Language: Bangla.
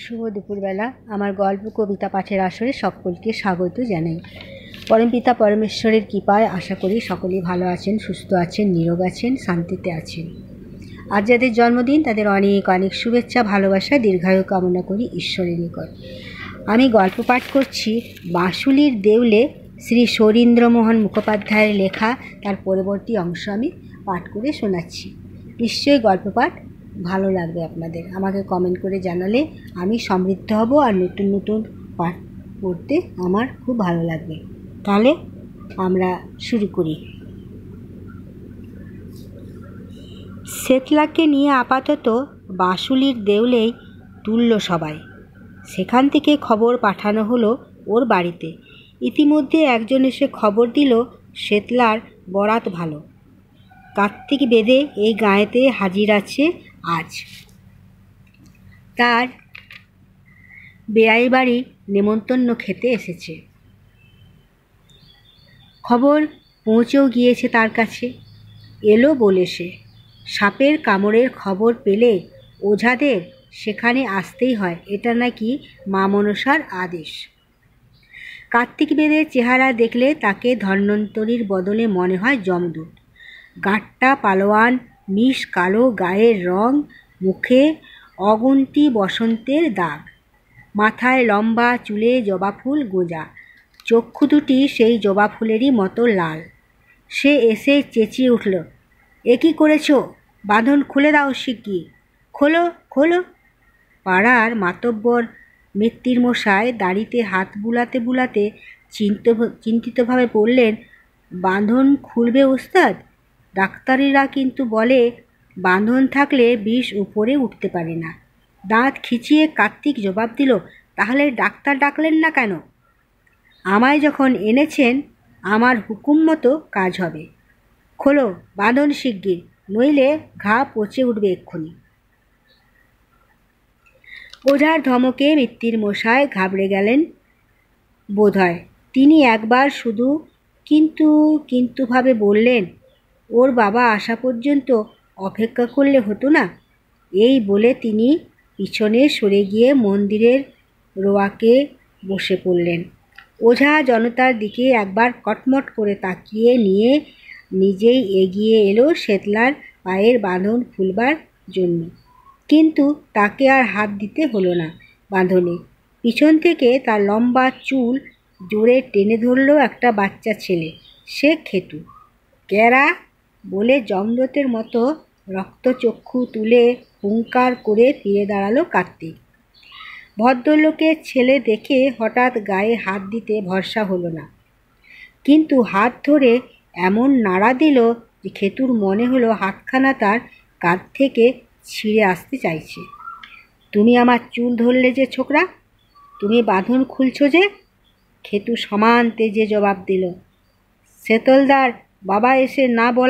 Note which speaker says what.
Speaker 1: শুভ দুপুরবেলা। আমার গল্প কবিতা পাঠের আসরে সকলকে স্বাগত জানাই। পরমপিতা পরমেশ্বরের কৃপায় আশা করি সকলেই ভালো আছেন, সুস্থ আছেন, নিরোগ আছেন, শান্তিতে আছেন। আজ যাদের জন্মদিন তাদের অনেক অনেক শুভেচ্ছা, ভালোবাসা, দীর্ঘায়ু কামনা করি ঈশ্বরের নিকট। আমি গল্প পাঠ করছি বাঁশুলির দেউলে শ্রী শরীন্দ্রমোহন মুখোপাধ্যায়ের লেখা তার পরবর্তী অংশ আমি পাঠ করে শোনাচ্ছি। নিশ্চয়ই গল্প পাঠ ভালো লাগবে আপনাদের। আমাকে কমেন্ট করে জানালে আমি সমৃদ্ধ হব আর নতুন নতুন পাঠ পড়তে আমার খুব ভালো লাগবে। তাহলে আমরা শুরু করি। শেতলাকে নিয়ে আপাতত বাঁশুলির দেউলেই তুলল সবাই। সেখান থেকে খবর পাঠানো হলো ওর বাড়িতে। ইতিমধ্যে একজন এসে খবর দিল শেতলার বরাত ভালো, কার্তিক বেদে এই গাঁয়েতে হাজির আছে আজ। তার বেয়াই বাড়ি নেমন্তন্ন খেতে এসেছে। খবর পৌঁছেও গিয়েছে তার কাছে। এলো বলে সে। সাপের কামড়ের খবর পেলে ওঝাদের সেখানে আসতেই হয়, এটা নাকি মা মনসার আদেশ। কার্তিক বেদের চেহারা দেখলে তাকে ধন্বন্তরীর বদলে মনে হয় যমদূত। গাঁটটা পালোয়ান, মিশ কালো গায়ের রং, মুখে অগুন্তি বসন্তের দাগ, মাথায় লম্বা চুলে জবা ফুল গোঁজা, চক্ষু দুটি সেই জবা ফুলেরই মতো লাল। সে এসে চেঁচিয়ে উঠল, এ কী করেছ? বাঁধন খুলে দাও শিগগির, খোলো খোলো। পাড়ার মাতব্বর মিত্তির মশাই দাড়িতে হাত বুলাতে বুলাতে চিন্তিতভাবে বললেন, বাঁধন খুলবে ওস্তাদ? ডাক্তারিরা কিন্তু বলে বাঁধন থাকলে বিষ উপরে উঠতে পারে না। দাঁত খিচিয়ে কার্তিক জবাব দিল, তাহলে ডাক্তার ডাকলেন না কেন? আমায় যখন এনেছেন আমার হুকুম মতো কাজ হবে। খোলো বাঁধন শিগগির, নইলে ঘা পচে উঠবে এক্ষুনি। ওঝার ধমকে মিত্তির মশাই ঘাবড়ে গেলেন বোধহয়। তিনি একবার শুধু কিন্তু ভাবে বললেন, ওর বাবা আসা পর্যন্ত অপেক্ষা করলে হতো না? এই বলে তিনি পিছনে সরে গিয়ে মন্দিরের রোয়াকে বসে পড়লেন। ওঝা জনতার দিকে একবার কটমট করে তাকিয়ে নিয়ে নিজেই এগিয়ে এলো শেতলার পায়ের বাঁধন খুলবার জন্য। কিন্তু তাকে আর হাত দিতে হলো না বাঁধনে। পিছন থেকে তার লম্বা চুল জোরে টেনে ধরল একটা বাচ্চা ছেলে। সে খেতু। ক্যারা বলে যমদূতের মতো রক্তচক্ষু তুলে হুঙ্কার করে ফিরে দাঁড়ালো কার্তিক। ভদ্রলোকের ছেলে দেখে হঠাৎ গায়ে হাত দিতে ভরসা হলো না, কিন্তু হাত ধরে এমন নাড়া দিল যে খেতুর মনে হলো হাতখানা তার কাঁধ থেকে ছিঁড়ে আসতে চাইছে। তুমি আমার চুল ধরলে যে ছোকরা, তুমি বাঁধন খুলছো যে? খেতু সমান তেজে জবাব দিল, শেতলদার বাবা এসে না বলা